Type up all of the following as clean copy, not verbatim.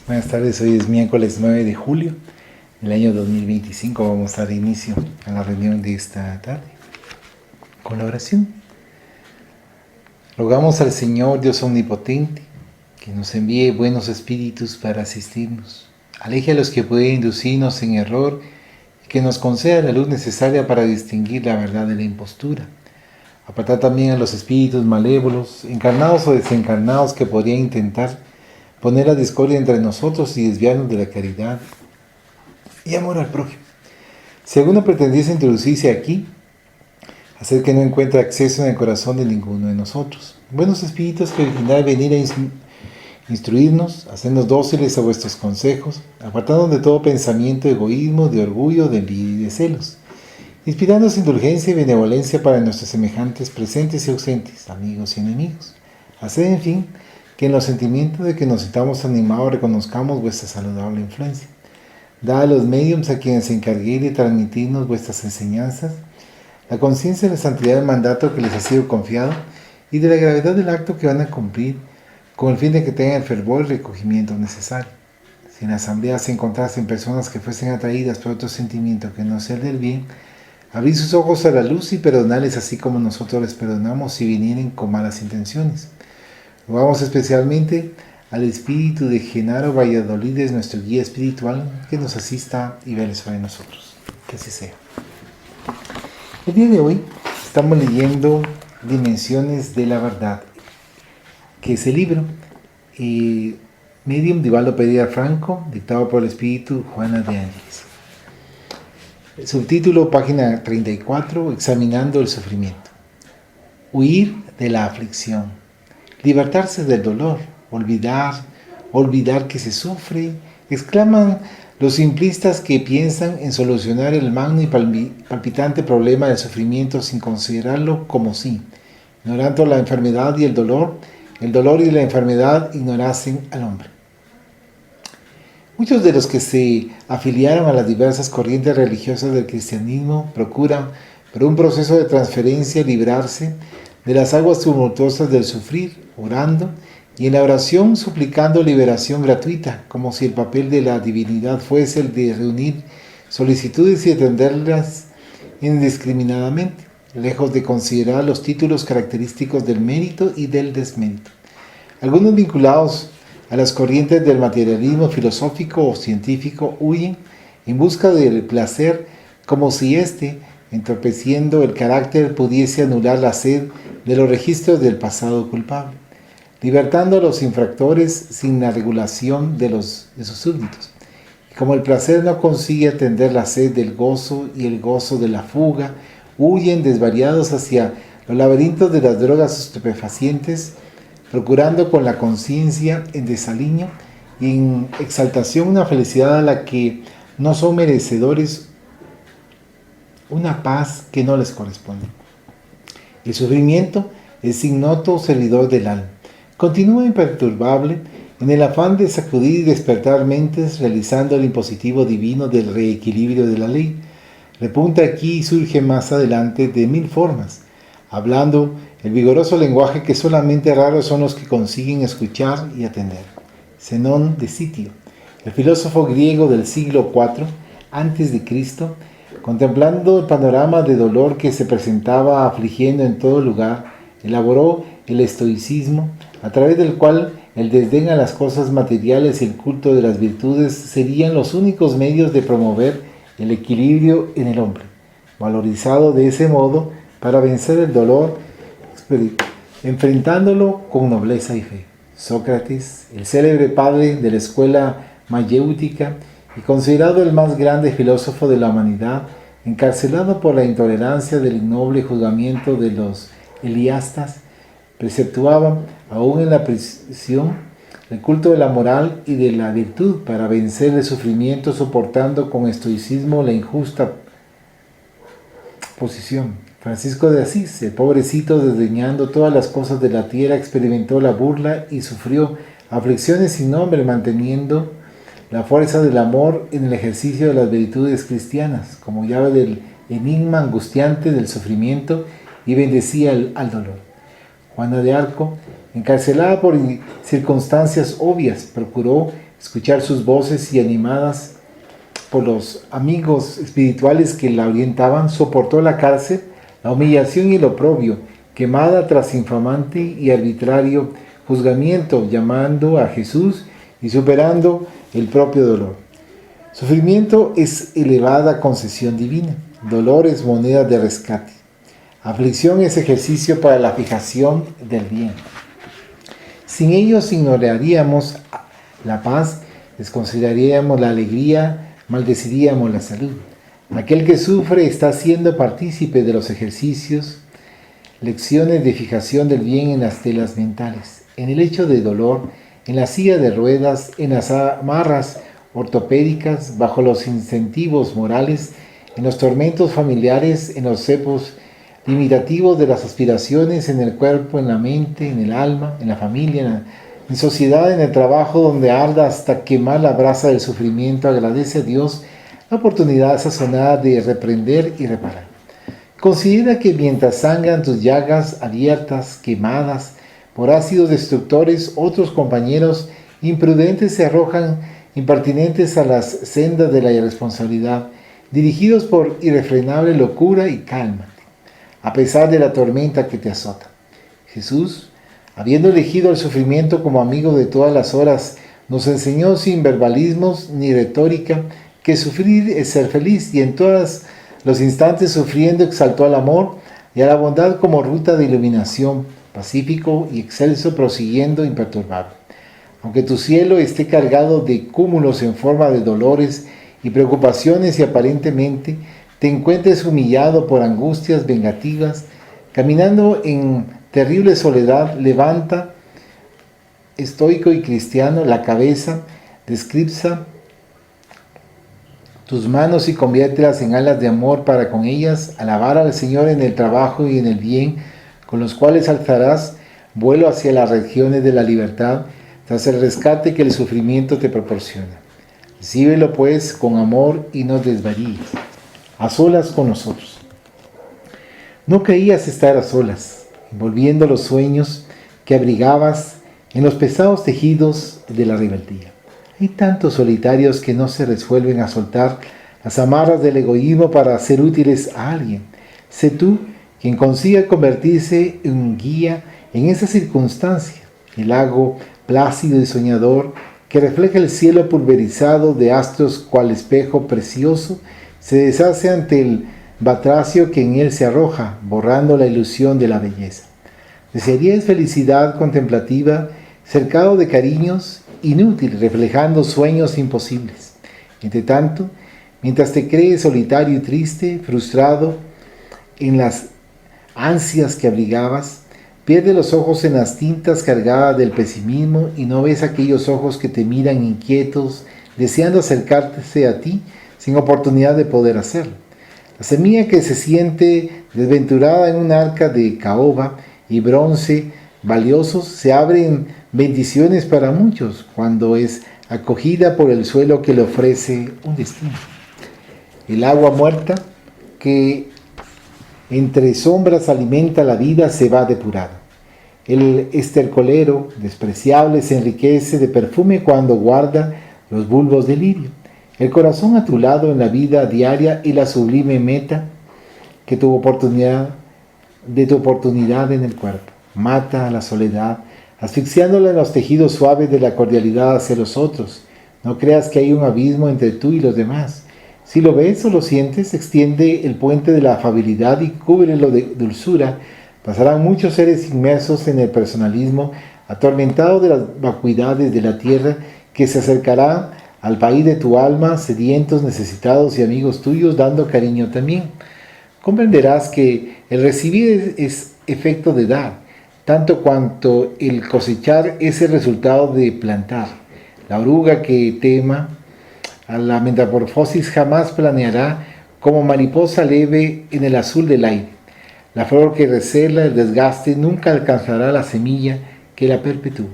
Buenas tardes, hoy es miércoles 9 de julio del año 2025. Vamos a dar inicio a la reunión de esta tarde con la oración. Rogamos al Señor Dios Omnipotente que nos envíe buenos espíritus para asistirnos. Aleje a los que pueden inducirnos en error y que nos conceda la luz necesaria para distinguir la verdad de la impostura. Apartar también a los espíritus malévolos, encarnados o desencarnados, que podrían intentar poner la discordia entre nosotros y desviarnos de la caridad y amor al prójimo. Si alguno pretendiese introducirse aquí, hacer que no encuentre acceso en el corazón de ninguno de nosotros. Buenos espíritus que original venir a instruirnos, hacernos dóciles a vuestros consejos, apartándonos de todo pensamiento de egoísmo, de orgullo, de envidia y de celos, inspirándonos indulgencia y benevolencia para nuestros semejantes presentes y ausentes, amigos y enemigos. Haced, en fin, que en los sentimientos de que nos sintamos animados reconozcamos vuestra saludable influencia. Dad a los médiums a quienes se encarguéis de transmitirnos vuestras enseñanzas la conciencia de la santidad del mandato que les ha sido confiado y de la gravedad del acto que van a cumplir, con el fin de que tengan el fervor y recogimiento necesario. Si en la asamblea se encontrasen personas que fuesen atraídas por otro sentimiento que no sea el del bien, abrid sus ojos a la luz y perdonarles así como nosotros les perdonamos si vinieren con malas intenciones. Rogamos especialmente al espíritu de Genaro Valladolid, nuestro guía espiritual, que nos asista y vele sobre nosotros. Que así sea. El día de hoy estamos leyendo Dimensiones de la Verdad, que es el libro Medium de Ubaldo Pereira Franco, dictado por el espíritu Juana de Ángeles. El subtítulo, página 34, Examinando el sufrimiento. Huir de la aflicción. Libertarse del dolor, olvidar que se sufre, exclaman los simplistas que piensan en solucionar el magno y palpitante problema del sufrimiento sin considerarlo como sí, ignorando la enfermedad y el dolor y la enfermedad ignorasen al hombre. Muchos de los que se afiliaron a las diversas corrientes religiosas del cristianismo procuran, por un proceso de transferencia, librarse de las aguas tumultuosas del sufrir, orando y en la oración suplicando liberación gratuita, como si el papel de la divinidad fuese el de reunir solicitudes y atenderlas indiscriminadamente, lejos de considerar los títulos característicos del mérito y del desmérito. Algunos vinculados a las corrientes del materialismo filosófico o científico huyen en busca del placer, como si éste, entorpeciendo el carácter, pudiese anular la sed de los registros del pasado culpable, libertando a los infractores sin la regulación de sus súbditos. Y como el placer no consigue atender la sed del gozo y el gozo de la fuga, huyen desvariados hacia los laberintos de las drogas estupefacientes, procurando con la conciencia en desaliño y en exaltación una felicidad a la que no son merecedores, una paz que no les corresponde. El sufrimiento es ignoto servidor del alma. Continúa imperturbable en el afán de sacudir y despertar mentes, realizando el impositivo divino del reequilibrio de la ley. Repunta aquí y surge más adelante de mil formas, hablando el vigoroso lenguaje que solamente raros son los que consiguen escuchar y atender. Zenón de Sitio, el filósofo griego del siglo IV a.C., contemplando el panorama de dolor que se presentaba afligiendo en todo lugar, elaboró el estoicismo, a través del cual el desdén a las cosas materiales y el culto de las virtudes serían los únicos medios de promover el equilibrio en el hombre, valorizado de ese modo para vencer el dolor, enfrentándolo con nobleza y fe. Sócrates, el célebre padre de la escuela mayéutica y considerado el más grande filósofo de la humanidad, encarcelado por la intolerancia del innoble juzgamiento de los eliastas, preceptuaba, aún en la prisión, el culto de la moral y de la virtud para vencer el sufrimiento, soportando con estoicismo la injusta posición. Francisco de Asís, el pobrecito, desdeñando todas las cosas de la tierra, experimentó la burla y sufrió aflicciones sin nombre, manteniendo la fuerza del amor en el ejercicio de las virtudes cristianas, como llave del enigma angustiante del sufrimiento, y bendecía al dolor. Juana de Arco, encarcelada por circunstancias obvias, procuró escuchar sus voces y animadas por los amigos espirituales que la orientaban, soportó la cárcel, la humillación y el oprobio, quemada tras infamante y arbitrario juzgamiento, llamando a Jesús y superando el propio dolor. Sufrimiento es elevada concesión divina, dolor es moneda de rescate, aflicción es ejercicio para la fijación del bien. Sin ellos ignoraríamos la paz, desconsideraríamos la alegría, maldeciríamos la salud. Aquel que sufre está siendo partícipe de los ejercicios, lecciones de fijación del bien en las telas mentales, en el hecho de dolor, en la silla de ruedas, en las amarras ortopédicas, bajo los incentivos morales, en los tormentos familiares, en los cepos limitativos de las aspiraciones, en el cuerpo, en la mente, en el alma, en la familia, en sociedad, en el trabajo, donde arda hasta quemar la brasa del sufrimiento. Agradece a Dios la oportunidad sazonada de reprender y reparar. Considera que mientras sangran tus llagas abiertas, quemadas por ácidos destructores, otros compañeros imprudentes se arrojan impertinentes a las sendas de la irresponsabilidad, dirigidos por irrefrenable locura, y cálmate, a pesar de la tormenta que te azota. Jesús, habiendo elegido el sufrimiento como amigo de todas las horas, nos enseñó sin verbalismos ni retórica que sufrir es ser feliz, y en todos los instantes sufriendo exaltó al amor y a la bondad como ruta de iluminación, pacífico y excelso, prosiguiendo imperturbable. Aunque tu cielo esté cargado de cúmulos en forma de dolores y preocupaciones y aparentemente te encuentres humillado por angustias vengativas, caminando en terrible soledad, levanta, estoico y cristiano, la cabeza, descripsa tus manos y conviértelas en alas de amor para con ellas alabar al Señor en el trabajo y en el bien, con los cuales alzarás vuelo hacia las regiones de la libertad, tras el rescate que el sufrimiento te proporciona. Recíbelo pues con amor y no desvaríes, a solas con nosotros. No creías estar a solas, envolviendo los sueños que abrigabas en los pesados tejidos de la rebeldía. Hay tantos solitarios que no se resuelven a soltar las amarras del egoísmo para ser útiles a alguien. Sé tú quien consiga convertirse en un guía en esa circunstancia. El lago plácido y soñador que refleja el cielo pulverizado de astros cual espejo precioso se deshace ante el batracio que en él se arroja, borrando la ilusión de la belleza. Desearías felicidad contemplativa, cercado de cariños, inútil, reflejando sueños imposibles. Entre tanto, mientras te crees solitario y triste, frustrado en las ansias que abrigabas, pierdes los ojos en las tintas cargadas del pesimismo y no ves aquellos ojos que te miran inquietos, deseando acercarse a ti sin oportunidad de poder hacerlo. La semilla que se siente desventurada en un arca de caoba y bronce valiosos se abre en bendiciones para muchos cuando es acogida por el suelo que le ofrece un destino. El agua muerta que entre sombras alimenta la vida se va depurada. El estercolero despreciable se enriquece de perfume cuando guarda los bulbos de lirio. El corazón a tu lado en la vida diaria y la sublime meta que tu oportunidad en el cuerpo. Mata a la soledad, asfixiándola en los tejidos suaves de la cordialidad hacia los otros. No creas que hay un abismo entre tú y los demás. Si lo ves o lo sientes, extiende el puente de la afabilidad y cúbrelo de dulzura. Pasarán muchos seres inmersos en el personalismo, atormentados de las vacuidades de la tierra, que se acercarán al país de tu alma, sedientos, necesitados y amigos tuyos, dando cariño también. Comprenderás que el recibir es efecto de dar, tanto cuanto el cosechar es el resultado de plantar. La oruga que tema a la metamorfosis jamás planeará como mariposa leve en el azul del aire. La flor que recela el desgaste nunca alcanzará la semilla que la perpetúa.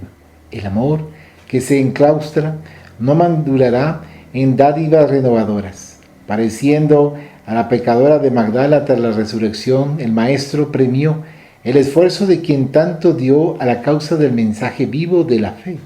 El amor que se enclaustra no madurará en dádivas renovadoras. Pareciendo a la pecadora de Magdala tras la resurrección, el Maestro premió el esfuerzo de quien tanto dio a la causa del mensaje vivo de la fe,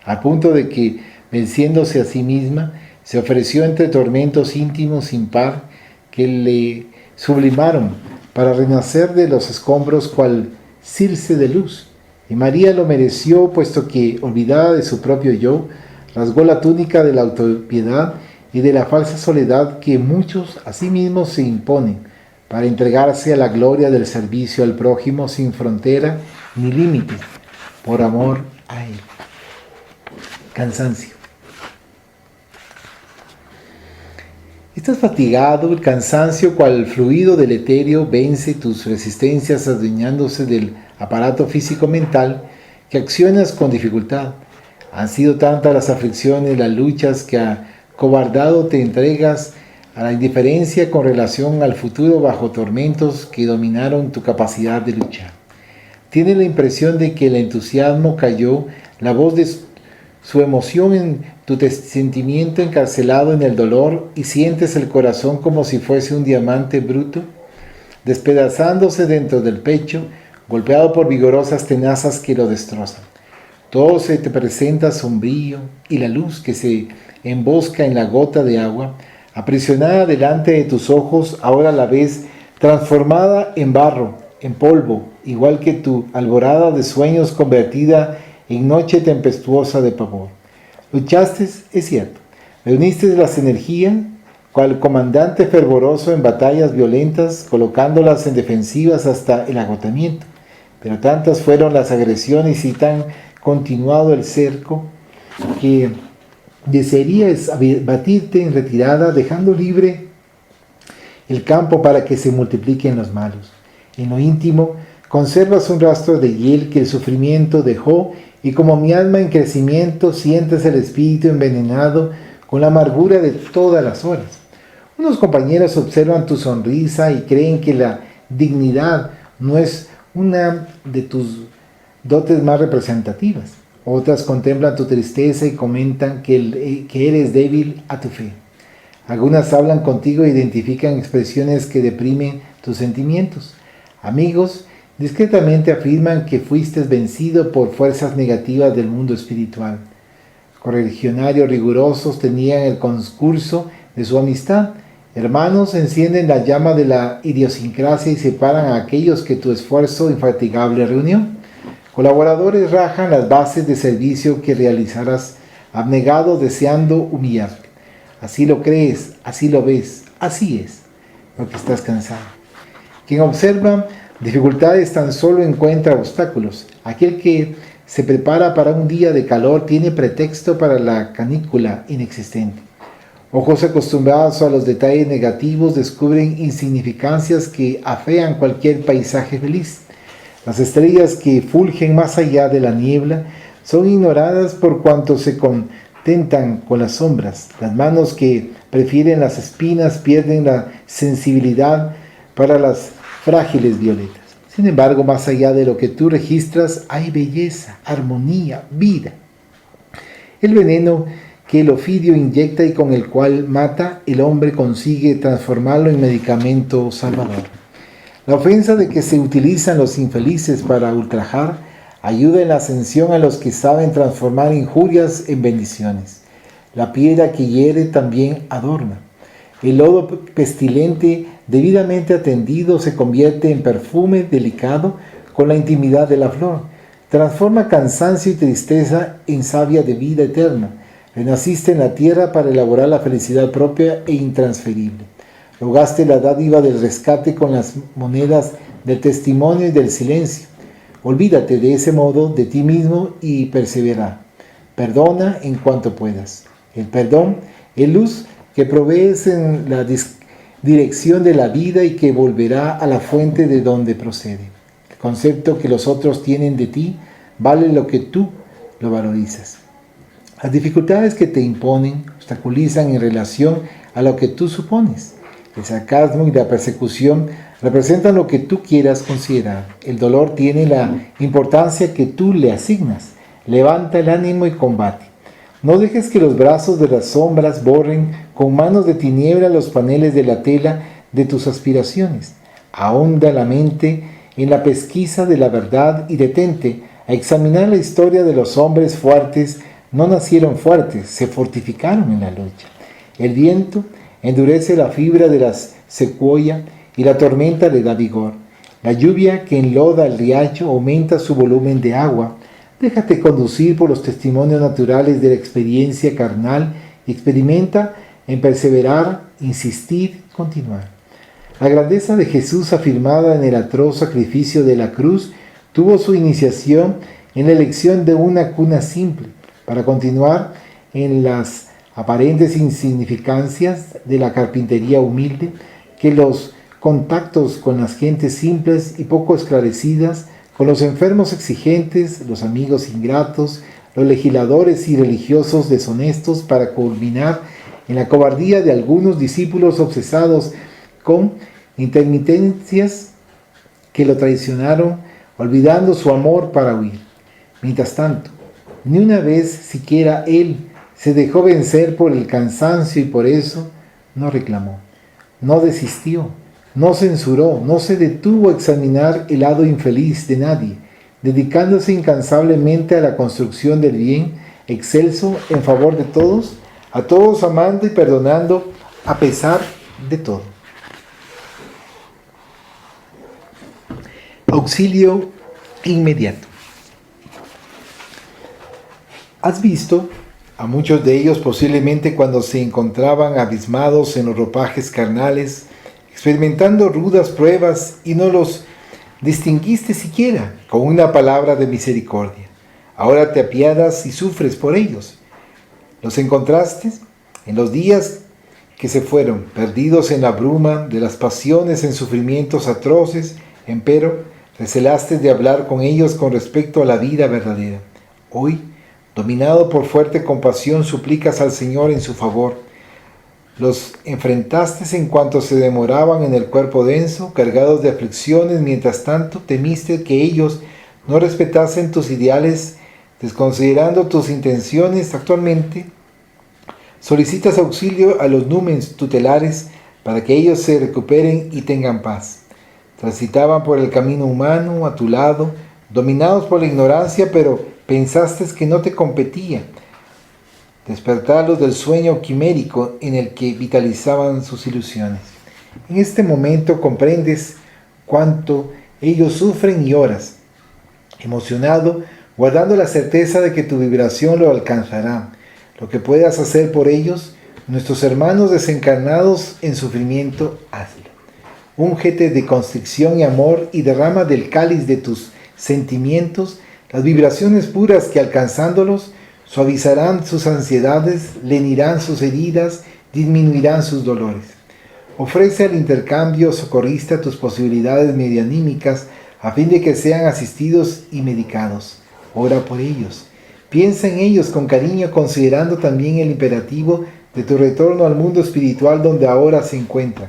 al punto de que venciéndose a sí misma, se ofreció entre tormentos íntimos sin par que le sublimaron para renacer de los escombros cual Circe de luz. Y María lo mereció, puesto que, olvidada de su propio yo, rasgó la túnica de la autopiedad y de la falsa soledad que muchos a sí mismos se imponen, para entregarse a la gloria del servicio al prójimo sin frontera ni límite, por amor a él. Cansancio. Estás fatigado, el cansancio, cual fluido del etéreo, vence tus resistencias adueñándose del aparato físico-mental que accionas con dificultad. Han sido tantas las aflicciones, las luchas, que acobardado te entregas a la indiferencia con relación al futuro bajo tormentos que dominaron tu capacidad de luchar. Tienes la impresión de que el entusiasmo cayó, la voz de su emoción en tu sentimiento encarcelado en el dolor, y sientes el corazón como si fuese un diamante bruto, despedazándose dentro del pecho, golpeado por vigorosas tenazas que lo destrozan. Todo se te presenta sombrío, y la luz que se embosca en la gota de agua, aprisionada delante de tus ojos, ahora la ves transformada en barro, en polvo, igual que tu alborada de sueños convertida en noche tempestuosa de pavor. Luchaste, es cierto, reuniste las energías, cual comandante fervoroso en batallas violentas, colocándolas en defensivas hasta el agotamiento. Pero tantas fueron las agresiones y tan continuado el cerco, que desearías batirte en retirada, dejando libre el campo para que se multipliquen los malos. En lo íntimo, conservas un rastro de hiel que el sufrimiento dejó, y como mi alma en crecimiento, sientes el espíritu envenenado con la amargura de todas las horas. Unos compañeros observan tu sonrisa y creen que la dignidad no es una de tus dotes más representativas. Otras contemplan tu tristeza y comentan que eres débil a tu fe. Algunas hablan contigo e identifican expresiones que deprimen tus sentimientos. Amigos discretamente afirman que fuiste vencido por fuerzas negativas del mundo espiritual. Correligionarios rigurosos tenían el concurso de su amistad. Hermanos encienden la llama de la idiosincrasia y separan a aquellos que tu esfuerzo infatigable reunió. Colaboradores rajan las bases de servicio que realizarás, abnegados deseando humillarte. Así lo crees, así lo ves, así es, porque estás cansado. Quien observa dificultades tan solo encuentra obstáculos. Aquel que se prepara para un día de calor tiene pretexto para la canícula inexistente. Ojos acostumbrados a los detalles negativos descubren insignificancias que afean cualquier paisaje feliz. Las estrellas que fulgen más allá de la niebla son ignoradas por cuanto se contentan con las sombras. Las manos que prefieren las espinas pierden la sensibilidad para las frágiles violetas. Sin embargo, más allá de lo que tú registras, hay belleza, armonía, vida. El veneno que el ofidio inyecta y con el cual mata, el hombre consigue transformarlo en medicamento salvador. La ofensa de que se utilizan los infelices para ultrajar ayuda en la ascensión a los que saben transformar injurias en bendiciones. La piedra que hiere también adorna. El lodo pestilente debidamente atendido se convierte en perfume delicado con la intimidad de la flor. Transforma cansancio y tristeza en savia de vida eterna. Renaciste en la tierra para elaborar la felicidad propia e intransferible. Rogaste la dádiva del rescate con las monedas del testimonio y del silencio. Olvídate de ese modo de ti mismo y persevera. Perdona en cuanto puedas. El perdón es luz que provees en la dirección de la vida y que volverá a la fuente de donde procede. El concepto que los otros tienen de ti vale lo que tú lo valorizas. Las dificultades que te imponen obstaculizan en relación a lo que tú supones. El sarcasmo y la persecución representan lo que tú quieras considerar. El dolor tiene la importancia que tú le asignas. Levanta el ánimo y combate. No dejes que los brazos de las sombras borren con manos de tiniebla los paneles de la tela de tus aspiraciones. Ahonda la mente en la pesquisa de la verdad y detente a examinar la historia de los hombres fuertes no nacieron fuertes, se fortificaron en la lucha. El viento endurece la fibra de la secuoya y la tormenta le da vigor. La lluvia que enloda el riacho aumenta su volumen de agua. Déjate conducir por los testimonios naturales de la experiencia carnal y experimenta en perseverar, insistir, continuar. La grandeza de Jesús afirmada en el atroz sacrificio de la cruz tuvo su iniciación en la elección de una cuna simple, para continuar en las aparentes insignificancias de la carpintería humilde, que los contactos con las gentes simples y poco esclarecidas, con los enfermos exigentes, los amigos ingratos, los legisladores y religiosos deshonestos, para culminar en la cobardía de algunos discípulos obsesados con intermitencias que lo traicionaron, olvidando su amor para huir. Mientras tanto, ni una vez siquiera él se dejó vencer por el cansancio y por eso no reclamó, no desistió, no censuró, no se detuvo a examinar el lado infeliz de nadie, dedicándose incansablemente a la construcción del bien excelso en favor de todos, a todos amando y perdonando a pesar de todo. Auxilio inmediato. ¿Has visto a muchos de ellos posiblemente cuando se encontraban abismados en los ropajes carnales, experimentando rudas pruebas y no los distinguiste siquiera con una palabra de misericordia? Ahora te apiadas y sufres por ellos. Los encontraste en los días que se fueron, perdidos en la bruma de las pasiones en sufrimientos atroces, empero recelaste de hablar con ellos con respecto a la vida verdadera. Hoy, dominado por fuerte compasión, suplicas al Señor en su favor. Los enfrentaste en cuanto se demoraban en el cuerpo denso, cargados de aflicciones. Mientras tanto, temiste que ellos no respetasen tus ideales, desconsiderando tus intenciones. Actualmente, solicitas auxilio a los númenes tutelares para que ellos se recuperen y tengan paz. Transitaban por el camino humano a tu lado, dominados por la ignorancia, pero pensaste que no te competía despertarlos del sueño quimérico en el que vitalizaban sus ilusiones. En este momento comprendes cuánto ellos sufren y oras, emocionado, guardando la certeza de que tu vibración lo alcanzará. Lo que puedas hacer por ellos, nuestros hermanos desencarnados en sufrimiento, hazlo. Úngete de constricción y amor y derrama del cáliz de tus sentimientos las vibraciones puras que, alcanzándolos, suavizarán sus ansiedades, lenirán sus heridas, disminuirán sus dolores. Ofrece al intercambio socorrista tus posibilidades medianímicas a fin de que sean asistidos y medicados. Ora por ellos. Piensa en ellos con cariño, considerando también el imperativo de tu retorno al mundo espiritual donde ahora se encuentran.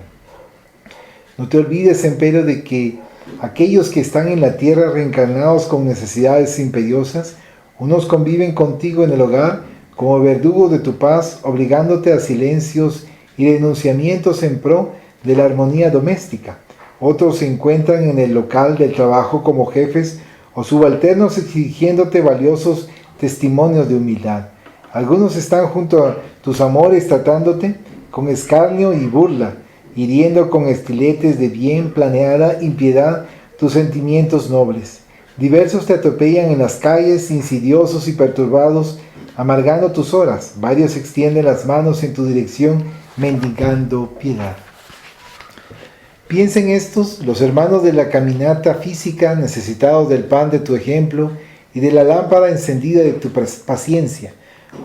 No te olvides, empero, de que aquellos que están en la tierra reencarnados con necesidades imperiosas, unos conviven contigo en el hogar como verdugos de tu paz, obligándote a silencios y denunciamientos en pro de la armonía doméstica. Otros se encuentran en el local del trabajo como jefes o subalternos, exigiéndote valiosos testimonios de humildad. Algunos están junto a tus amores tratándote con escarnio y burla, hiriendo con estiletes de bien planeada impiedad tus sentimientos nobles. Diversos te atropellan en las calles, insidiosos y perturbados, amargando tus horas. Varios extienden las manos en tu dirección, mendigando piedad. Piensa en estos, los hermanos de la caminata física, necesitados del pan de tu ejemplo y de la lámpara encendida de tu paciencia.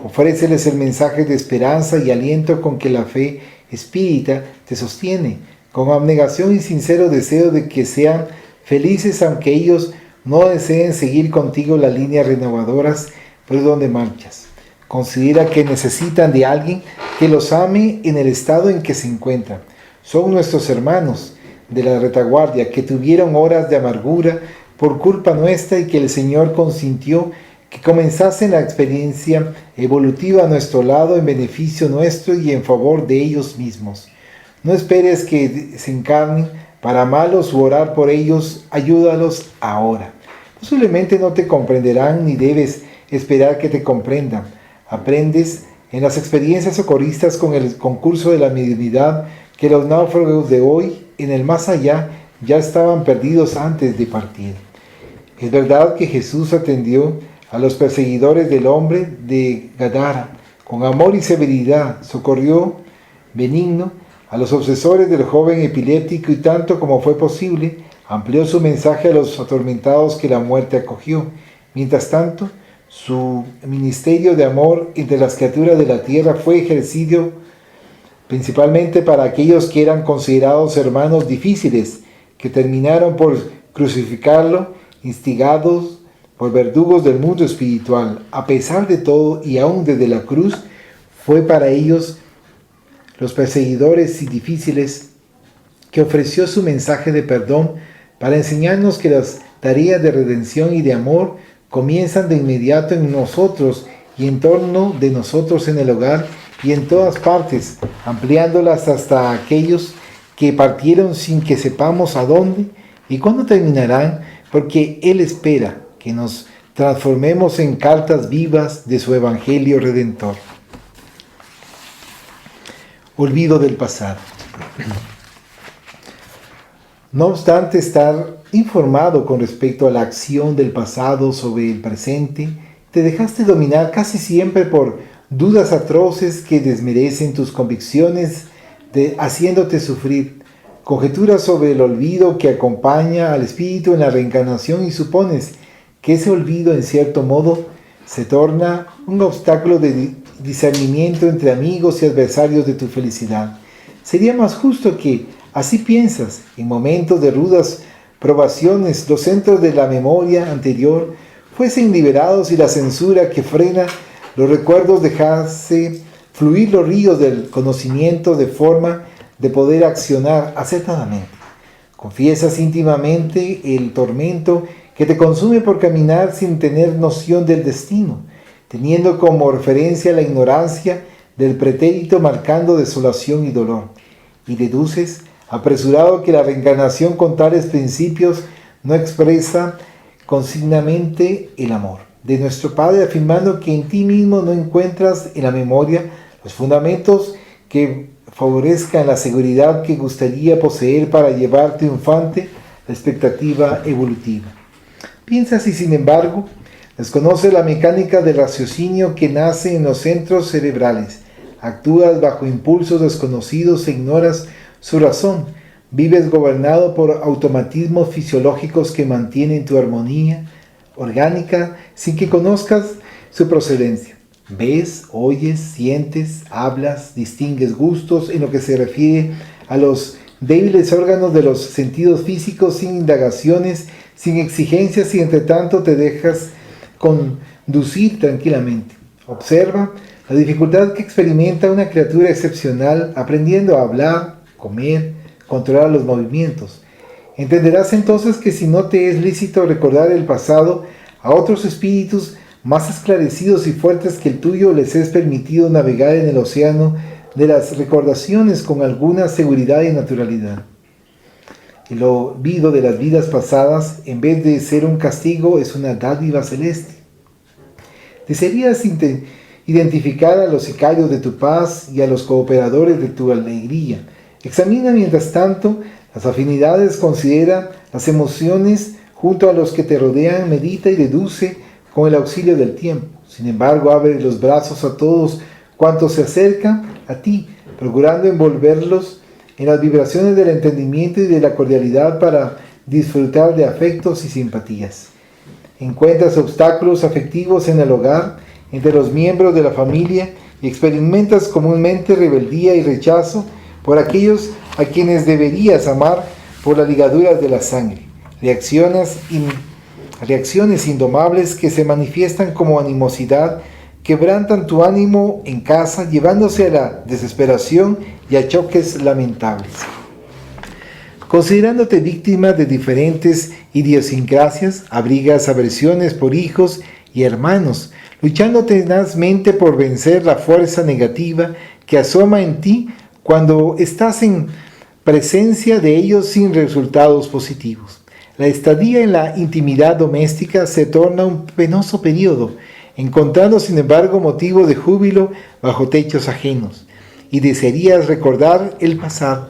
Ofréceles el mensaje de esperanza y aliento con que la fe espírita te sostiene, con abnegación y sincero deseo de que sean felices, aunque ellos no deseen seguir contigo las líneas renovadoras por donde marchas. Considera que necesitan de alguien que los ame en el estado en que se encuentran. Son nuestros hermanos de la retaguardia que tuvieron horas de amargura por culpa nuestra y que el Señor consintió que comenzasen la experiencia evolutiva a nuestro lado en beneficio nuestro y en favor de ellos mismos. No esperes que desencarnen para amarlos u orar por ellos, ayúdalos ahora. Posiblemente no te comprenderán ni debes esperar que te comprendan. Aprendes en las experiencias socorristas con el concurso de la mediunidad que los náufragos de hoy, en el más allá, ya estaban perdidos antes de partir. Es verdad que Jesús atendió a los perseguidores del hombre de Gadara, con amor y severidad, socorrió benigno a los obsesores del joven epiléptico y tanto como fue posible, amplió su mensaje a los atormentados que la muerte acogió. Mientras tanto, su ministerio de amor entre las criaturas de la tierra fue ejercido principalmente para aquellos que eran considerados hermanos difíciles, que terminaron por crucificarlo, instigados por verdugos del mundo espiritual. A pesar de todo, y aún desde la cruz, fue para ellos, los perseguidores y difíciles, que ofreció su mensaje de perdón para enseñarnos que las tareas de redención y de amor comienzan de inmediato en nosotros y en torno de nosotros en el hogar y en todas partes, ampliándolas hasta aquellos que partieron sin que sepamos a dónde y cuándo terminarán, porque Él espera que nos transformemos en cartas vivas de su Evangelio Redentor. Olvido del pasado. No obstante estar informado con respecto a la acción del pasado sobre el presente, te dejaste dominar casi siempre por dudas atroces que desmerecen tus convicciones, haciéndote sufrir, conjeturas sobre el olvido que acompaña al espíritu en la reencarnación, y supones que ese olvido en cierto modo se torna un obstáculo de discernimiento entre amigos y adversarios de tu felicidad. Sería más justo que, así piensas, en momentos de rudas probaciones, los centros de la memoria anterior fuesen liberados y la censura que frena los recuerdos dejase fluir los ríos del conocimiento de forma de poder accionar acertadamente. Confiesas íntimamente el tormento que te consume por caminar sin tener noción del destino, teniendo como referencia la ignorancia del pretérito marcando desolación y dolor, y deduces apresurado que la reencarnación con tales principios no expresa consignamente el amor de nuestro Padre, afirmando que en ti mismo no encuentras en la memoria los fundamentos que favorezcan la seguridad que gustaría poseer para llevar triunfante la expectativa evolutiva. Piensas y sin embargo desconoces la mecánica del raciocinio que nace en los centros cerebrales, actúas bajo impulsos desconocidos e ignoras su razón, vives gobernado por automatismos fisiológicos que mantienen tu armonía orgánica sin que conozcas su procedencia. Ves, oyes, sientes, hablas, distingues gustos en lo que se refiere a los débiles órganos de los sentidos físicos sin indagaciones, sin exigencias, y entre tanto te dejas conducir tranquilamente. Observa la dificultad que experimenta una criatura excepcional aprendiendo a hablar, comer, controlar los movimientos. Entenderás entonces que si no te es lícito recordar el pasado, a otros espíritus más esclarecidos y fuertes que el tuyo les es permitido navegar en el océano de las recordaciones con alguna seguridad y naturalidad. El olvido de las vidas pasadas, en vez de ser un castigo, es una dádiva celeste. Desearías identificar a los sicarios de tu paz y a los cooperadores de tu alegría. Examina mientras tanto las afinidades, considera las emociones junto a los que te rodean, medita y deduce con el auxilio del tiempo. Sin embargo, abre los brazos a todos cuantos se acercan a ti, procurando envolverlos en las vibraciones del entendimiento y de la cordialidad para disfrutar de afectos y simpatías. Encuentras obstáculos afectivos en el hogar, entre los miembros de la familia, y experimentas comúnmente rebeldía y rechazo por aquellos a quienes deberías amar por las ligaduras de la sangre. Reacciones indomables que se manifiestan como animosidad, quebrantan tu ánimo en casa, llevándose a la desesperación y a choques lamentables. Considerándote víctima de diferentes idiosincrasias, abrigas aversiones por hijos y hermanos, luchando tenazmente por vencer la fuerza negativa que asoma en ti cuando estás en presencia de ellos sin resultados positivos. La estadía en la intimidad doméstica se torna un penoso periodo encontrando sin embargo motivo de júbilo bajo techos ajenos, y desearías recordar el pasado.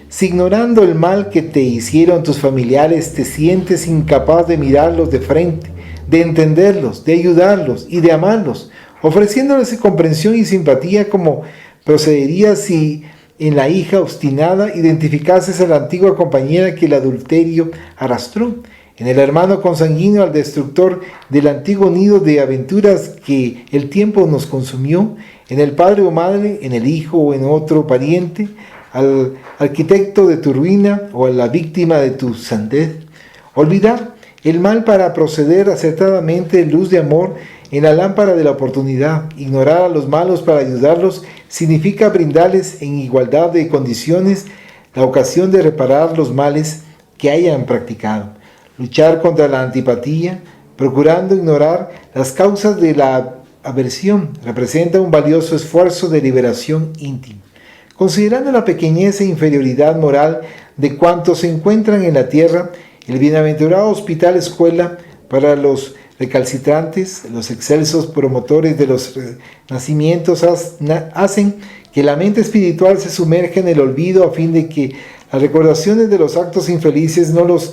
Si ignorando el mal que te hicieron tus familiares te sientes incapaz de mirarlos de frente, de entenderlos, de ayudarlos y de amarlos, ofreciéndoles comprensión y simpatía, como procederías si en la hija obstinada identificases a la antigua compañera que el adulterio arrastró, en el hermano consanguíneo al destructor del antiguo nido de aventuras que el tiempo nos consumió, en el padre o madre, en el hijo o en otro pariente, al arquitecto de tu ruina o a la víctima de tu sandez. Olvidar el mal para proceder acertadamente en luz de amor en la lámpara de la oportunidad. Ignorar a los malos para ayudarlos significa brindarles en igualdad de condiciones la ocasión de reparar los males que hayan practicado. Luchar contra la antipatía, procurando ignorar las causas de la aversión, representa un valioso esfuerzo de liberación íntima. Considerando la pequeñez e inferioridad moral de cuantos se encuentran en la tierra, el bienaventurado hospital escuela para los recalcitrantes, los excelsos promotores de los nacimientos hacen que la mente espiritual se sumerja en el olvido a fin de que las recordaciones de los actos infelices no los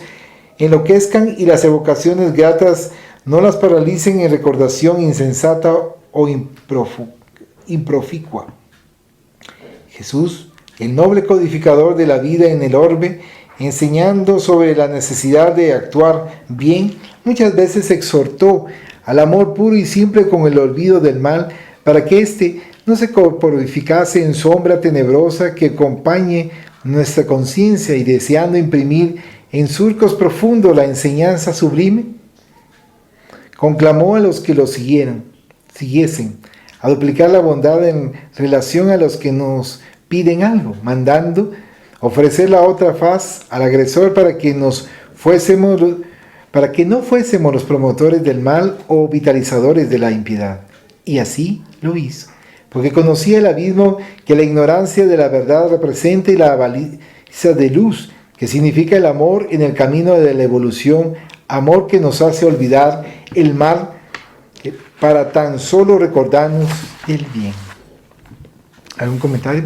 enloquezcan y las evocaciones gratas no las paralicen en recordación insensata o improficua. Jesús, el noble codificador de la vida en el orbe, enseñando sobre la necesidad de actuar bien, muchas veces exhortó al amor puro y simple con el olvido del mal, para que éste no se corporificase en sombra tenebrosa que acompañe nuestra conciencia, y deseando imprimir en surcos profundos la enseñanza sublime, conclamó a los que lo siguiesen, a duplicar la bondad en relación a los que nos piden algo, mandando ofrecer la otra faz al agresor para que no fuésemos los promotores del mal o vitalizadores de la impiedad. Y así lo hizo, porque conocía el abismo que la ignorancia de la verdad representa y la baliza de luz, que significa el amor en el camino de la evolución, amor que nos hace olvidar el mal para tan solo recordarnos el bien. ¿Algún comentario?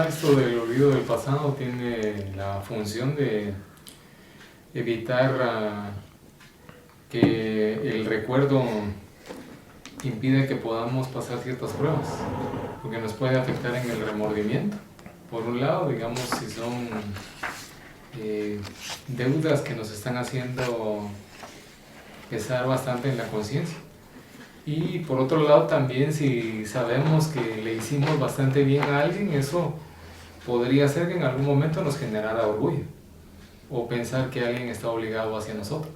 Esto del olvido del pasado tiene la función de evitar que el recuerdo impida que podamos pasar ciertas pruebas, porque nos puede afectar en el remordimiento. Por un lado, digamos, si son deudas que nos están haciendo pesar bastante en la conciencia. Y por otro lado también, si sabemos que le hicimos bastante bien a alguien, eso podría ser que en algún momento nos generara orgullo o pensar que alguien está obligado hacia nosotros.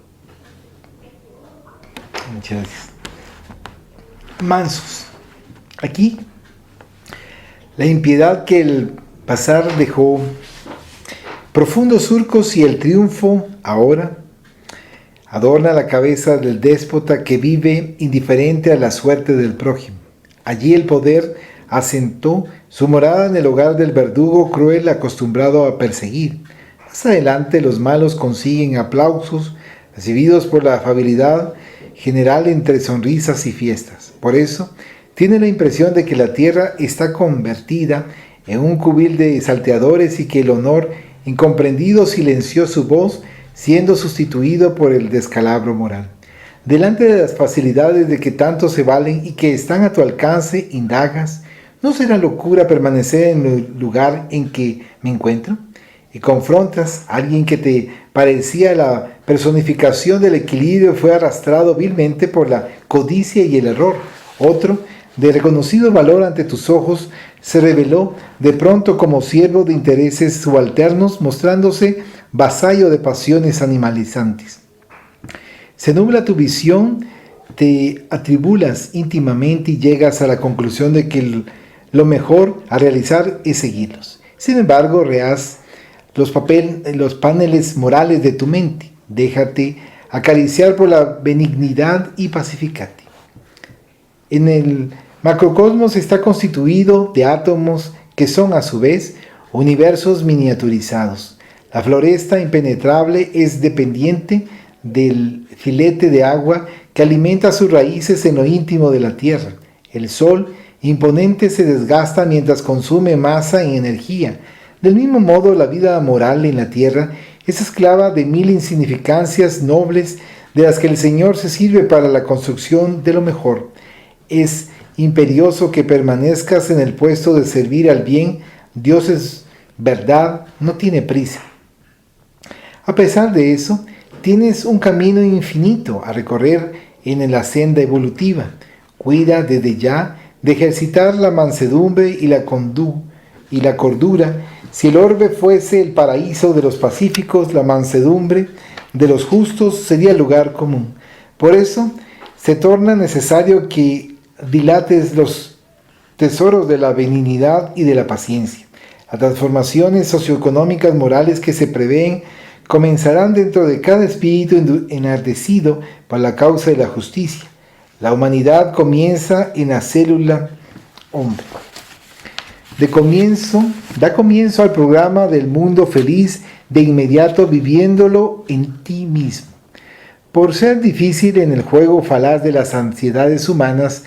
Muchas gracias. Mansos. Aquí, la impiedad que el pasar dejó profundos surcos, y el triunfo ahora adorna la cabeza del déspota que vive indiferente a la suerte del prójimo. Allí el poder asentó su morada en el hogar del verdugo cruel acostumbrado a perseguir. Más adelante los malos consiguen aplausos recibidos por la afabilidad general entre sonrisas y fiestas. Por eso tiene la impresión de que la tierra está convertida en un cubil de salteadores y que el honor incomprendido silenció su voz, siendo sustituido por el descalabro moral. Delante de las facilidades de que tanto se valen y que están a tu alcance, indagas, ¿no será locura permanecer en el lugar en que me encuentro? Y confrontas a alguien que te parecía la personificación del equilibrio, fue arrastrado vilmente por la codicia y el error. Otro, de reconocido valor ante tus ojos, se reveló de pronto como siervo de intereses subalternos, mostrándose vasallo de pasiones animalizantes. Se nubla tu visión, te atribulas íntimamente y llegas a la conclusión de que lo mejor a realizar es seguirlos. Sin embargo, rehaz los paneles morales de tu mente. Déjate acariciar por la benignidad y pacificate. En el macrocosmos está constituido de átomos que son a su vez universos miniaturizados. La floresta impenetrable es dependiente del filete de agua que alimenta sus raíces en lo íntimo de la tierra. El sol imponente se desgasta mientras consume masa y energía. Del mismo modo, la vida moral en la tierra es esclava de mil insignificancias nobles de las que el Señor se sirve para la construcción de lo mejor. Es imperioso que permanezcas en el puesto de servir al bien. Dios es verdad, no tiene prisa. A pesar de eso, tienes un camino infinito a recorrer en la senda evolutiva. Cuida desde ya de ejercitar la mansedumbre y la cordura. Si el orbe fuese el paraíso de los pacíficos, la mansedumbre de los justos sería el lugar común. Por eso se torna necesario que dilates los tesoros de la benignidad y de la paciencia. Las transformaciones socioeconómicas morales que se prevén comenzarán dentro de cada espíritu enardecido por la causa de la justicia. La humanidad comienza en la célula hombre. Da comienzo al programa del mundo feliz de inmediato, viviéndolo en ti mismo. Por ser difícil en el juego falaz de las ansiedades humanas,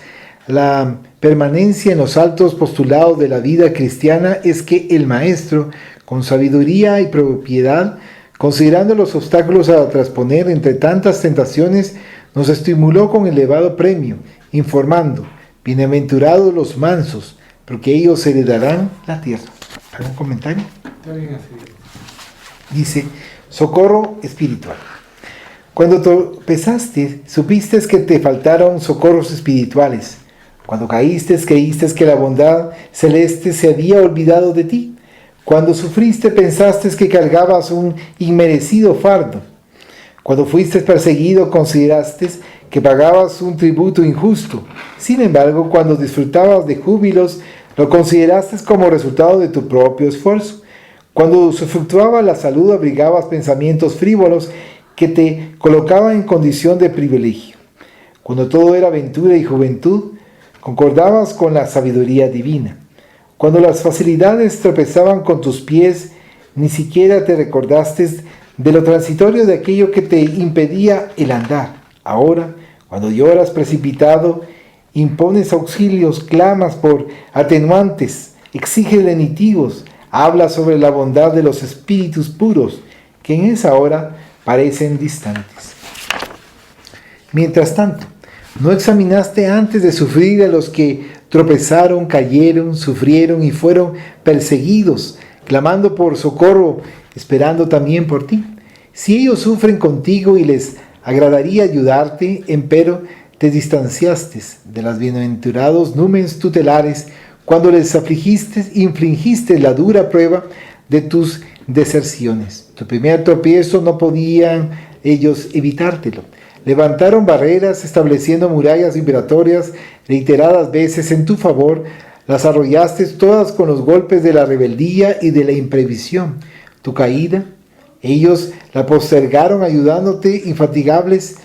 la permanencia en los altos postulados de la vida cristiana es que el Maestro, con sabiduría y propiedad, considerando los obstáculos a trasponer entre tantas tentaciones, nos estimuló con elevado premio, informando: bienaventurados los mansos, porque ellos heredarán la tierra. ¿Algún comentario? Está bien así. Dice: socorro espiritual. Cuando tropezaste, supiste que te faltaron socorros espirituales. Cuando caíste, creíste que la bondad celeste se había olvidado de ti. Cuando sufriste, pensaste que cargabas un inmerecido fardo. Cuando fuiste perseguido, consideraste que pagabas un tributo injusto. Sin embargo, cuando disfrutabas de júbilos, lo consideraste como resultado de tu propio esfuerzo. Cuando usufructuaba la salud, abrigabas pensamientos frívolos que te colocaban en condición de privilegio. Cuando todo era aventura y juventud, concordabas con la sabiduría divina. Cuando las facilidades tropezaban con tus pies, ni siquiera te recordaste de lo transitorio de aquello que te impedía el andar. Ahora, cuando lloras precipitado, impones auxilios, clamas por atenuantes, exiges lenitivos, hablas sobre la bondad de los espíritus puros, que en esa hora parecen distantes. Mientras tanto, ¿no examinaste antes de sufrir a los que tropezaron, cayeron, sufrieron y fueron perseguidos, clamando por socorro, esperando también por ti? Si ellos sufren contigo y les agradaría ayudarte, empero te distanciaste de los bienaventurados númenes tutelares cuando les infligiste la dura prueba de tus deserciones. Tu primer tropiezo no podían ellos evitártelo. Levantaron barreras, estableciendo murallas vibratorias reiteradas veces en tu favor. Las arrollaste todas con los golpes de la rebeldía y de la imprevisión. Tu caída, ellos la postergaron ayudándote infatigables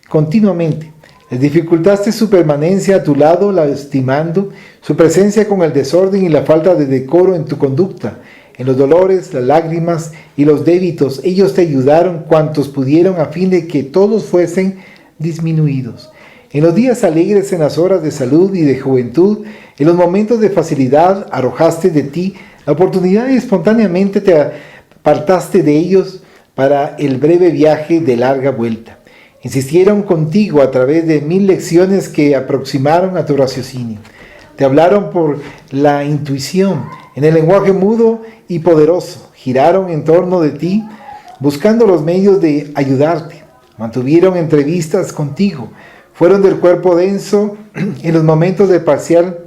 continuamente. Les dificultaste su permanencia a tu lado, lastimando su presencia con el desorden y la falta de decoro en tu conducta. En los dolores, las lágrimas y los débitos, ellos te ayudaron cuantos pudieron a fin de que todos fuesen disminuidos. En los días alegres, en las horas de salud y de juventud, en los momentos de facilidad, arrojaste de ti la oportunidad y espontáneamente te apartaste de ellos para el breve viaje de larga vuelta. Insistieron contigo a través de 1000 lecciones que aproximaron a tu raciocinio. Te hablaron por la intuición, en el lenguaje mudo y poderoso. Giraron en torno de ti, buscando los medios de ayudarte. Mantuvieron entrevistas contigo. Fueron del cuerpo denso en los momentos de parcial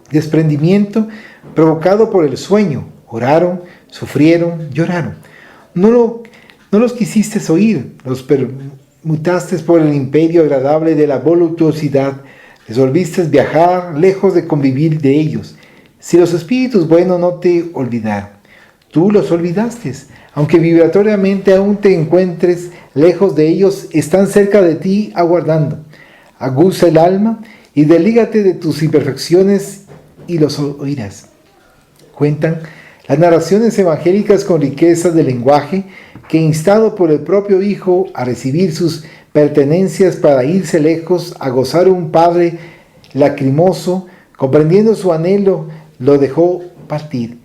desprendimiento provocado por el sueño. Oraron, sufrieron, lloraron. No los quisiste oír, los permutaste por el imperio agradable de la voluptuosidad. Resolviste viajar lejos de convivir de ellos. Si los espíritus buenos no te olvidaron, tú los olvidaste. Aunque vibratoriamente aún te encuentres lejos de ellos, están cerca de ti aguardando. Aguza el alma y delígate de tus imperfecciones y los oirás. Cuentan las narraciones evangélicas con riqueza de lenguaje que, instado por el propio Hijo a recibir sus pertenencias para irse lejos a gozar un padre lacrimoso, comprendiendo su anhelo, lo dejó partir.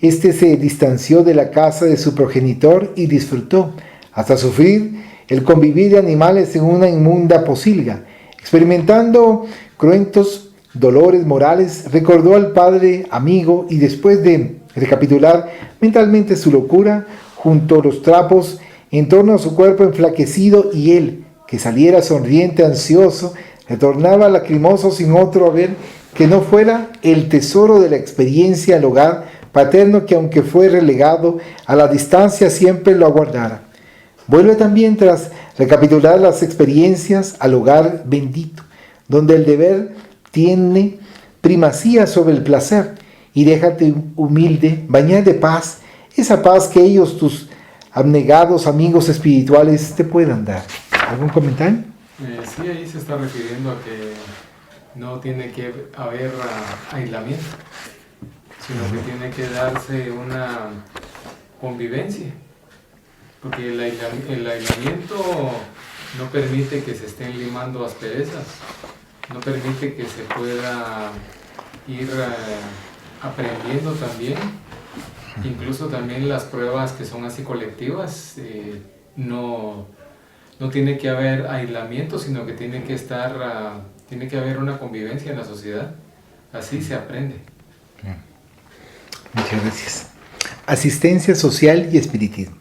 Este se distanció de la casa de su progenitor y disfrutó, hasta sufrir, el convivir de animales en una inmunda posilga. Experimentando cruentos dolores morales, recordó al padre amigo y después de recapitular mentalmente su locura, juntó los trapos en torno a su cuerpo enflaquecido y él, que saliera sonriente, ansioso, retornaba lacrimoso sin otro haber que no fuera el tesoro de la experiencia al hogar paterno que aunque fue relegado a la distancia siempre lo aguardara. Vuelve también tras recapitular las experiencias al hogar bendito, donde el deber tiene primacía sobre el placer, y déjate humilde, bañar de paz, esa paz que ellos, tus abnegados amigos espirituales, te puedan dar. ¿Algún comentario? Sí, ahí se está refiriendo a que no tiene que haber aislamiento, sino que tiene que darse una convivencia, porque el aislamiento no permite que se estén limando asperezas, no permite que se pueda ir aprendiendo también, incluso también las pruebas que son así colectivas, no tiene que haber aislamiento, sino que tiene que haber una convivencia en la sociedad, así se aprende. Muchas gracias. Asistencia social y espiritismo.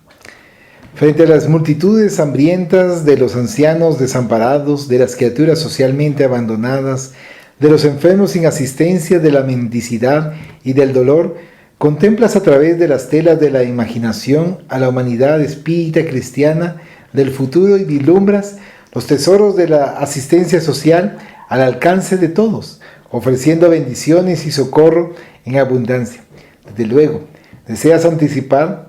Frente a las multitudes hambrientas de los ancianos desamparados, de las criaturas socialmente abandonadas, de los enfermos sin asistencia, de la mendicidad y del dolor, contemplas a través de las telas de la imaginación a la humanidad espírita cristiana del futuro y vislumbras los tesoros de la asistencia social al alcance de todos, ofreciendo bendiciones y socorro en abundancia. Desde luego, deseas anticipar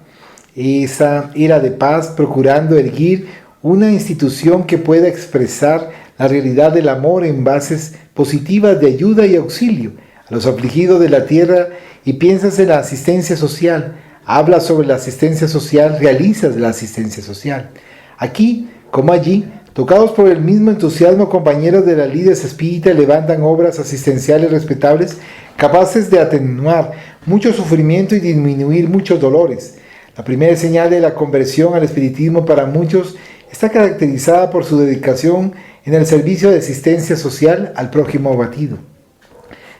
esa era de paz, procurando erguir una institución que pueda expresar la realidad del amor en bases positivas de ayuda y auxilio a los afligidos de la tierra, y piensas en la asistencia social, hablas sobre la asistencia social, realizas la asistencia social. Aquí, como allí, tocados por el mismo entusiasmo, compañeros de la lides espírita levantan obras asistenciales respetables, capaces de atenuar mucho sufrimiento y disminuir muchos dolores. La primera señal de la conversión al espiritismo para muchos está caracterizada por su dedicación en el servicio de asistencia social al prójimo abatido.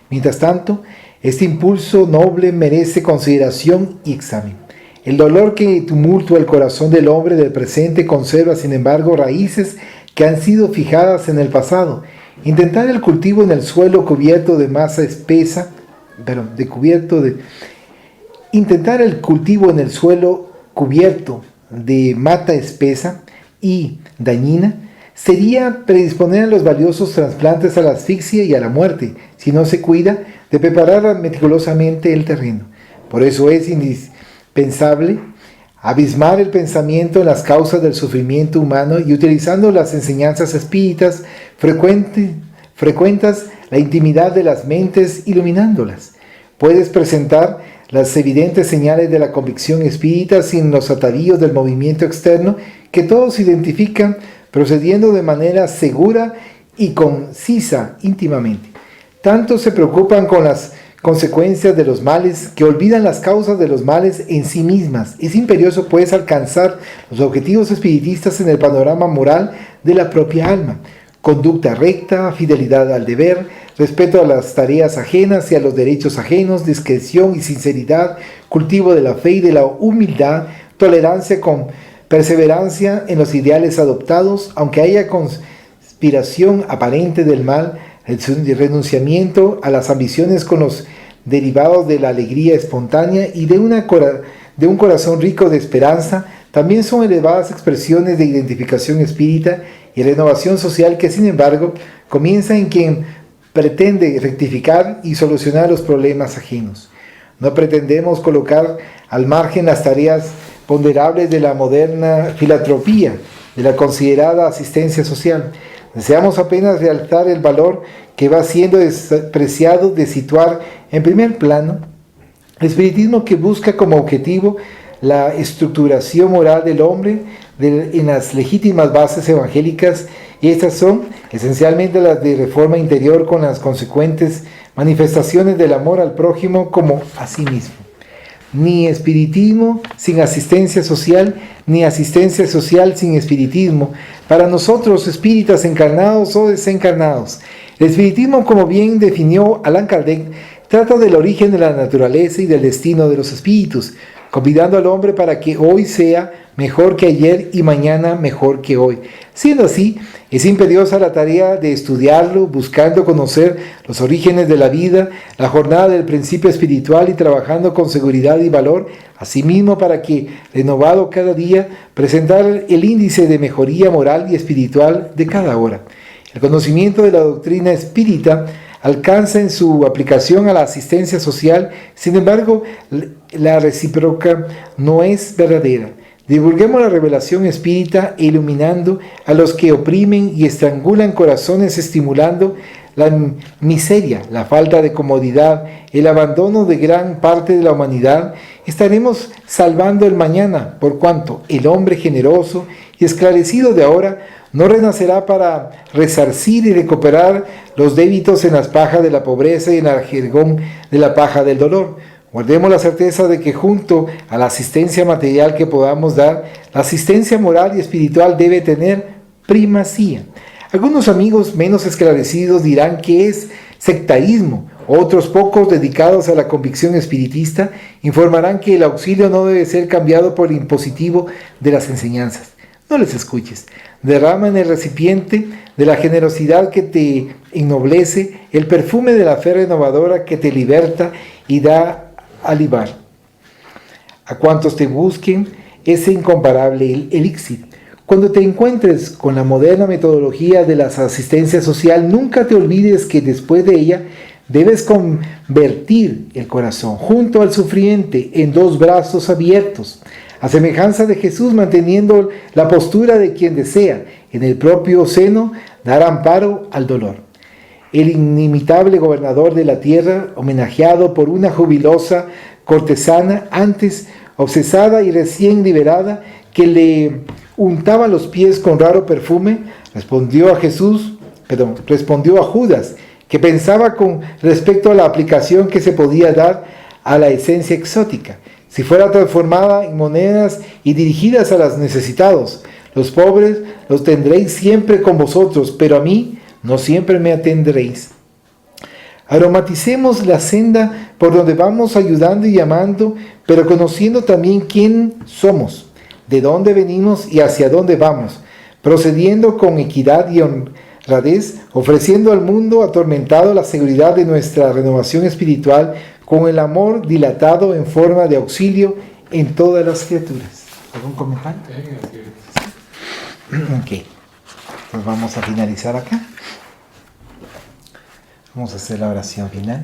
Mientras tanto, este impulso noble merece consideración y examen. El dolor que tumultúa el corazón del hombre del presente conserva, sin embargo, raíces que han sido fijadas en el pasado. Intentar el cultivo en el suelo cubierto de masa espesa, Intentar el cultivo en el suelo cubierto de mata espesa y dañina sería predisponer a los valiosos trasplantes a la asfixia y a la muerte, si no se cuida de preparar meticulosamente el terreno. Por eso es indispensable abismar el pensamiento en las causas del sufrimiento humano y, utilizando las enseñanzas espíritas, frecuentas la intimidad de las mentes iluminándolas. Puedes presentar las evidentes señales de la convicción espírita sin los atavíos del movimiento externo que todos identifican, procediendo de manera segura y concisa íntimamente. Tanto se preocupan con las consecuencias de los males que olvidan las causas de los males en sí mismas. Es imperioso, pues, alcanzar los objetivos espiritistas en el panorama moral de la propia alma. Conducta recta, fidelidad al deber, respeto a las tareas ajenas y a los derechos ajenos, discreción y sinceridad, cultivo de la fe y de la humildad, tolerancia con perseverancia en los ideales adoptados, aunque haya conspiración aparente del mal, el renunciamiento a las ambiciones con los derivados de la alegría espontánea y de un corazón rico de esperanza, también son elevadas expresiones de identificación espírita y renovación social que, sin embargo, comienza en quien pretende rectificar y solucionar los problemas ajenos. No pretendemos colocar al margen las tareas ponderables de la moderna filantropía, de la considerada asistencia social. Deseamos apenas realzar el valor que va siendo despreciado de situar en primer plano el espiritismo que busca como objetivo la estructuración moral del hombre en las legítimas bases evangélicas, y estas son esencialmente las de reforma interior con las consecuentes manifestaciones del amor al prójimo como a sí mismo. Ni espiritismo sin asistencia social, ni asistencia social sin espiritismo, para nosotros espíritas encarnados o desencarnados. El espiritismo, como bien definió Allan Kardec, trata del origen de la naturaleza y del destino de los espíritus, convidando al hombre para que hoy sea mejor que ayer y mañana mejor que hoy. Siendo así, es imperiosa la tarea de estudiarlo, buscando conocer los orígenes de la vida, la jornada del principio espiritual y trabajando con seguridad y valor, asimismo para que, renovado cada día, presentar el índice de mejoría moral y espiritual de cada hora. El conocimiento de la doctrina espírita alcanza en su aplicación a la asistencia social, sin embargo, la recíproca no es verdadera. Divulguemos la revelación espírita iluminando a los que oprimen y estrangulan corazones, estimulando la miseria, la falta de comodidad, el abandono de gran parte de la humanidad. Estaremos salvando el mañana, por cuanto el hombre generoso y esclarecido de ahora no renacerá para resarcir y recuperar los débitos en las pajas de la pobreza y en el jergón de la paja del dolor. Guardemos la certeza de que junto a la asistencia material que podamos dar, la asistencia moral y espiritual debe tener primacía. Algunos amigos menos esclarecidos dirán que es sectarismo. Otros pocos dedicados a la convicción espiritista informarán que el auxilio no debe ser cambiado por el impositivo de las enseñanzas. No les escuches. Derrama en el recipiente de la generosidad que te ennoblece el perfume de la fe renovadora que te liberta y da alivar a cuantos te busquen ese incomparable elixir. Cuando te encuentres con la moderna metodología de la asistencia social, nunca te olvides que después de ella debes convertir el corazón junto al sufriente en dos brazos abiertos, a semejanza de Jesús, manteniendo la postura de quien desea en el propio seno dar amparo al dolor. El inimitable gobernador de la tierra, homenajeado por una jubilosa cortesana, antes obsesada y recién liberada, que le untaba los pies con raro perfume, respondió a Judas, que pensaba con respecto a la aplicación que se podía dar a la esencia exótica, si fuera transformada en monedas y dirigidas a los necesitados. Los pobres los tendréis siempre con vosotros, pero a mí no siempre me atenderéis. Aromaticemos la senda por donde vamos, ayudando y amando, pero conociendo también quién somos, de dónde venimos y hacia dónde vamos, procediendo con equidad y honradez, ofreciendo al mundo atormentado la seguridad de nuestra renovación espiritual, con el amor dilatado en forma de auxilio en todas las criaturas. ¿Algún comentario? Ok, pues vamos a finalizar acá. Vamos a hacer la oración final.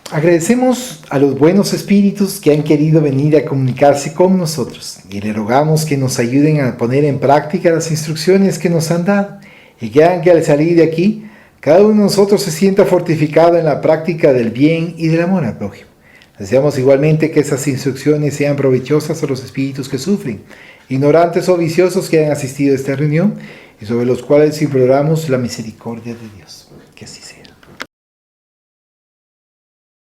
Agradecemos a los buenos espíritus que han querido venir a comunicarse con nosotros y le rogamos que nos ayuden a poner en práctica las instrucciones que nos han dado y que hagan que al salir de aquí cada uno de nosotros se sienta fortificado en la práctica del bien y del amor al prójimo. Deseamos igualmente que esas instrucciones sean provechosas a los espíritus que sufren, ignorantes o viciosos que han asistido a esta reunión y sobre los cuales imploramos la misericordia de Dios.